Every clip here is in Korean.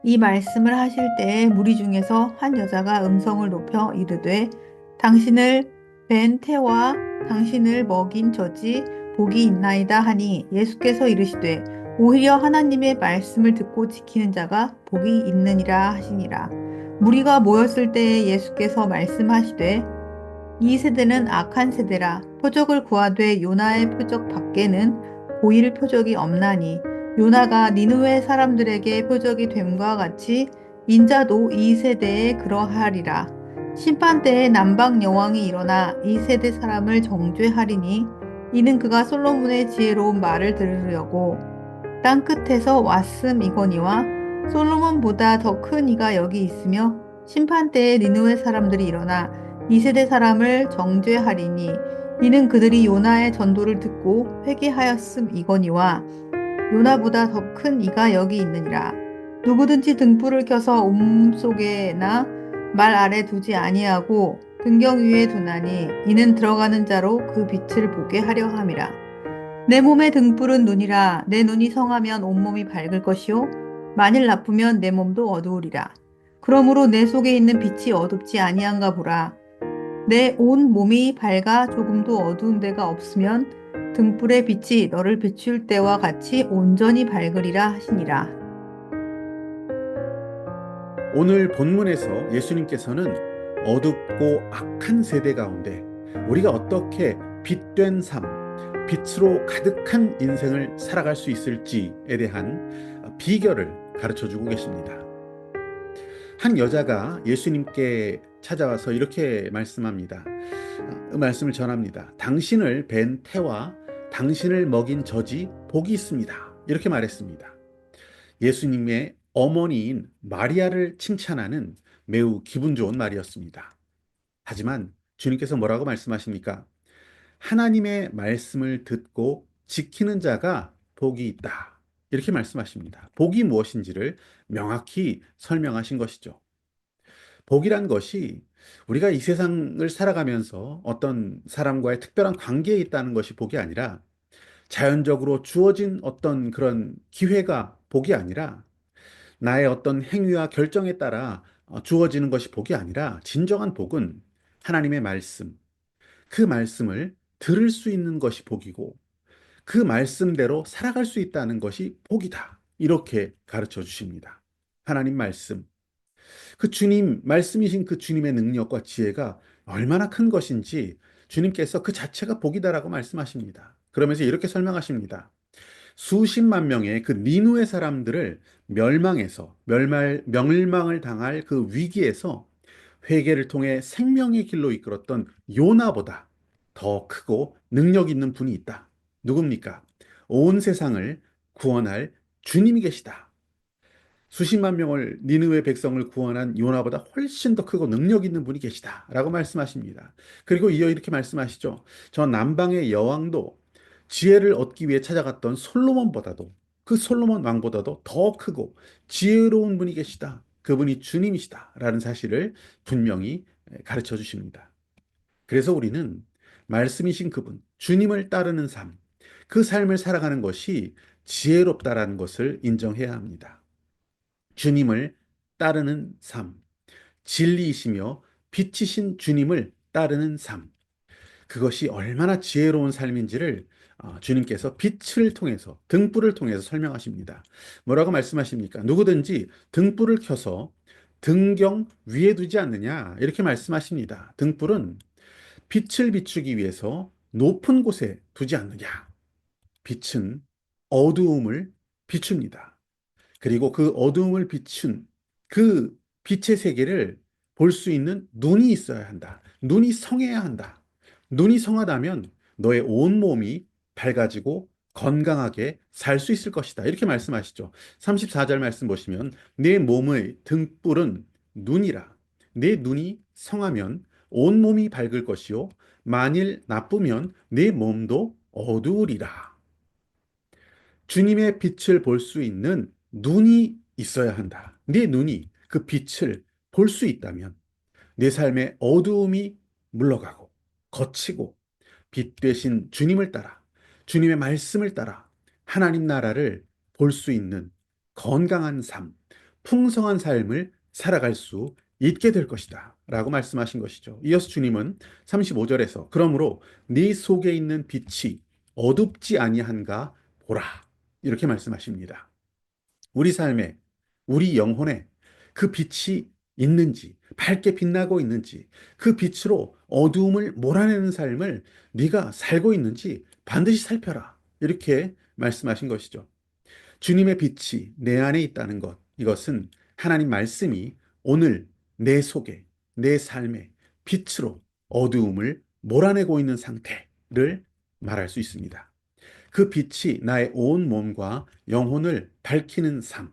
이 말씀을 하실 때에 무리 중에서 한 여자가 음성을 높여 이르되 당신을 뵌 태와 당신을 먹인 젖이 복이 있나이다 하니 예수께서 이르시되 오히려 하나님의 말씀을 듣고 지키는 자가 복이 있느니라 하시니라. 무리가 모였을 때에 예수께서 말씀하시되 이 세대는 악한 세대라. 표적을 구하되 요나의 표적 밖에는 보일 표적이 없나니 요나가 니느웨 사람들에게 표적이 됨과 같이 인자도 이 세대에 그러하리라. 심판 때에 남방 여왕이 일어나 이 세대 사람을 정죄하리니 이는 그가 솔로몬의 지혜로운 말을 들으려고 땅 끝에서 왔음이거니와 솔로몬보다 더 큰 이가 여기 있으며 심판 때에 니느웨 사람들이 일어나 이 세대 사람을 정죄하리니 이는 그들이 요나의 전도를 듣고 회개하였음이거니와 요나보다 더 큰 이가 여기 있느니라. 누구든지 등불을 켜서 속에나 말 아래 두지 아니하고 등경 위에 두나니 이는 들어가는 자로 그 빛을 보게 하려 함이라. 내 몸의 등불은 눈이라. 내 눈이 성하면 온몸이 밝을 것이요 만일 나쁘면 내 몸도 어두우리라. 그러므로 내 속에 있는 빛이 어둡지 아니한가 보라. 내 온 몸이 밝아 조금도 어두운 데가 없으면 등불의 빛이 너를 비출 때와 같이 온전히 밝으리라 하시니라. 오늘 본문에서 예수님께서는 어둡고 악한 세대 가운데 우리가 어떻게 빛된 삶, 빛으로 가득한 인생을 살아갈 수 있을지에 대한 비결을 가르쳐 주고 계십니다. 한 여자가 예수님께 찾아와서 이렇게 말씀합니다. 말씀을 전합니다. 당신을 뵌 태와 당신을 먹인 젖이 복이 있습니다. 이렇게 말했습니다. 예수님의 어머니인 마리아를 칭찬하는 매우 기분 좋은 말이었습니다. 하지만 주님께서 뭐라고 말씀하십니까? 하나님의 말씀을 듣고 지키는 자가 복이 있다. 이렇게 말씀하십니다. 복이 무엇인지를 명확히 설명하신 것이죠. 복이란 것이 우리가 이 세상을 살아가면서 어떤 사람과의 특별한 관계에 있다는 것이 복이 아니라 자연적으로 주어진 어떤 그런 기회가 복이 아니라 나의 어떤 행위와 결정에 따라 주어지는 것이 복이 아니라 진정한 복은 하나님의 말씀, 그 말씀을 들을 수 있는 것이 복이고 그 말씀대로 살아갈 수 있다는 것이 복이다. 이렇게 가르쳐 주십니다. 하나님 말씀, 그 주님, 말씀이신 그 주님의 능력과 지혜가 얼마나 큰 것인지 주님께서 그 자체가 복이다라고 말씀하십니다. 그러면서 이렇게 설명하십니다. 수십만 명의 그 니누의 사람들을 멸망을 당할 그 위기에서 회개를 통해 생명의 길로 이끌었던 요나보다 더 크고 능력 있는 분이 있다. 누굽니까? 온 세상을 구원할 주님이 계시다. 수십만 명을 니느웨 백성을 구원한 요나보다 훨씬 더 크고 능력 있는 분이 계시다라고 말씀하십니다. 그리고 이어 이렇게 말씀하시죠. 저 남방의 여왕도 지혜를 얻기 위해 찾아갔던 솔로몬보다도 그 솔로몬 왕보다도 더 크고 지혜로운 분이 계시다. 그분이 주님이시다라는 사실을 분명히 가르쳐 주십니다. 그래서 우리는 말씀이신 그분, 주님을 따르는 삶, 그 삶을 살아가는 것이 지혜롭다라는 것을 인정해야 합니다. 주님을 따르는 삶, 진리이시며 빛이신 주님을 따르는 삶, 그것이 얼마나 지혜로운 삶인지를 주님께서 빛을 통해서, 등불을 통해서 설명하십니다. 뭐라고 말씀하십니까? 누구든지 등불을 켜서 등경 위에 두지 않느냐? 이렇게 말씀하십니다. 등불은 빛을 비추기 위해서 높은 곳에 두지 않느냐? 빛은 어두움을 비춥니다. 그리고 그 어두움을 비춘 그 빛의 세계를 볼 수 있는 눈이 있어야 한다. 눈이 성해야 한다. 눈이 성하다면 너의 온 몸이 밝아지고 건강하게 살 수 있을 것이다. 이렇게 말씀하시죠. 34절 말씀 보시면 내 몸의 등불은 눈이라. 내 눈이 성하면 온 몸이 밝을 것이요. 만일 나쁘면 내 몸도 어두우리라. 주님의 빛을 볼 수 있는 눈이 있어야 한다. 네 눈이 그 빛을 볼 수 있다면 내 삶의 어두움이 물러가고 거치고 빛 대신 주님을 따라 주님의 말씀을 따라 하나님 나라를 볼 수 있는 건강한 삶, 풍성한 삶을 살아갈 수 있게 될 것이다. 라고 말씀하신 것이죠. 이어서 주님은 35절에서 그러므로 네 속에 있는 빛이 어둡지 아니한가 보라. 이렇게 말씀하십니다. 우리 삶에, 우리 영혼에 그 빛이 있는지, 밝게 빛나고 있는지, 그 빛으로 어두움을 몰아내는 삶을 네가 살고 있는지 반드시 살펴라. 이렇게 말씀하신 것이죠. 주님의 빛이 내 안에 있다는 것, 이것은 하나님 말씀이 오늘 내 속에, 내 삶에 빛으로 어두움을 몰아내고 있는 상태를 말할 수 있습니다. 그 빛이 나의 온 몸과 영혼을 밝히는 삶,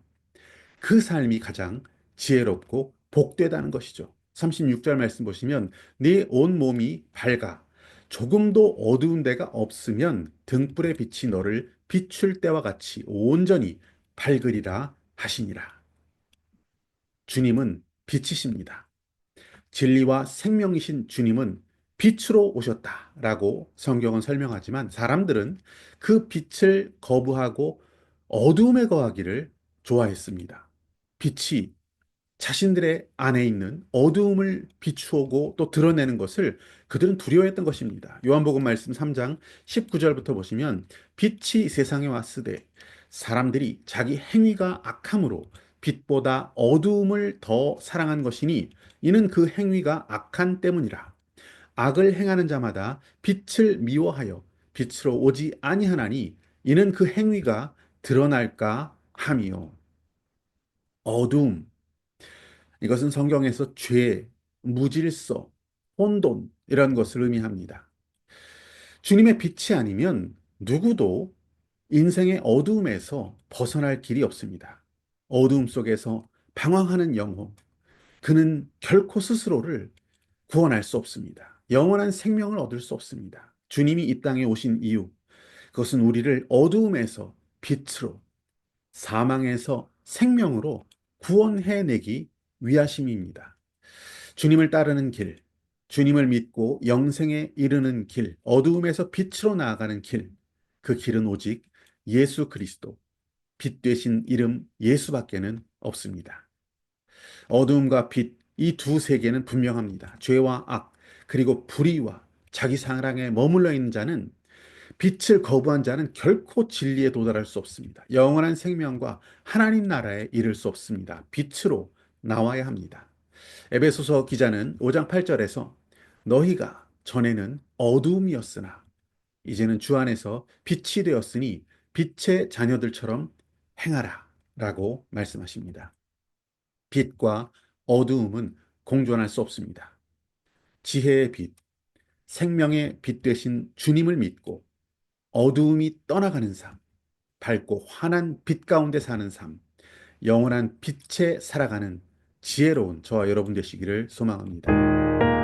그 삶이 가장 지혜롭고 복되다는 것이죠. 36절 말씀 보시면 네 온 몸이 밝아 조금도 어두운 데가 없으면 등불의 빛이 너를 비출 때와 같이 온전히 밝으리라 하시니라. 주님은 빛이십니다. 진리와 생명이신 주님은 빛으로 오셨다라고 성경은 설명하지만 사람들은 그 빛을 거부하고 어두움에 거하기를 좋아했습니다. 빛이 자신들의 안에 있는 어두움을 비추고 또 드러내는 것을 그들은 두려워했던 것입니다. 요한복음 말씀 3장 19절부터 보시면 빛이 세상에 왔으되 사람들이 자기 행위가 악함으로 빛보다 어두움을 더 사랑한 것이니 이는 그 행위가 악한 때문이라. 악을 행하는 자마다 빛을 미워하여 빛으로 오지 아니하나니 이는 그 행위가 드러날까 함이요. 어두움, 이것은 성경에서 죄, 무질서, 혼돈 이런 것을 의미합니다. 주님의 빛이 아니면 누구도 인생의 어두움에서 벗어날 길이 없습니다. 어두움 속에서 방황하는 영혼, 그는 결코 스스로를 구원할 수 없습니다. 영원한 생명을 얻을 수 없습니다. 주님이 이 땅에 오신 이유, 그것은 우리를 어두움에서 빛으로, 사망에서 생명으로 구원해내기 위하심입니다. 주님을 따르는 길, 주님을 믿고 영생에 이르는 길, 어두움에서 빛으로 나아가는 길, 그 길은 오직 예수 그리스도, 빛 되신 이름 예수밖에는 없습니다. 어두움과 빛, 이 두 세계는 분명합니다. 죄와 악, 그리고 불의와 자기 사랑에 머물러 있는 자는 빛을 거부한 자는 결코 진리에 도달할 수 없습니다. 영원한 생명과 하나님 나라에 이를 수 없습니다. 빛으로 나와야 합니다. 에베소서 기자는 5장 8절에서 너희가 전에는 어두움이었으나 이제는 주 안에서 빛이 되었으니 빛의 자녀들처럼 행하라 라고 말씀하십니다. 빛과 어두움은 공존할 수 없습니다. 지혜의 빛, 생명의 빛 되신 주님을 믿고 어두움이 떠나가는 삶, 밝고 환한 빛 가운데 사는 삶, 영원한 빛에 살아가는 지혜로운 저와 여러분 되시기를 소망합니다.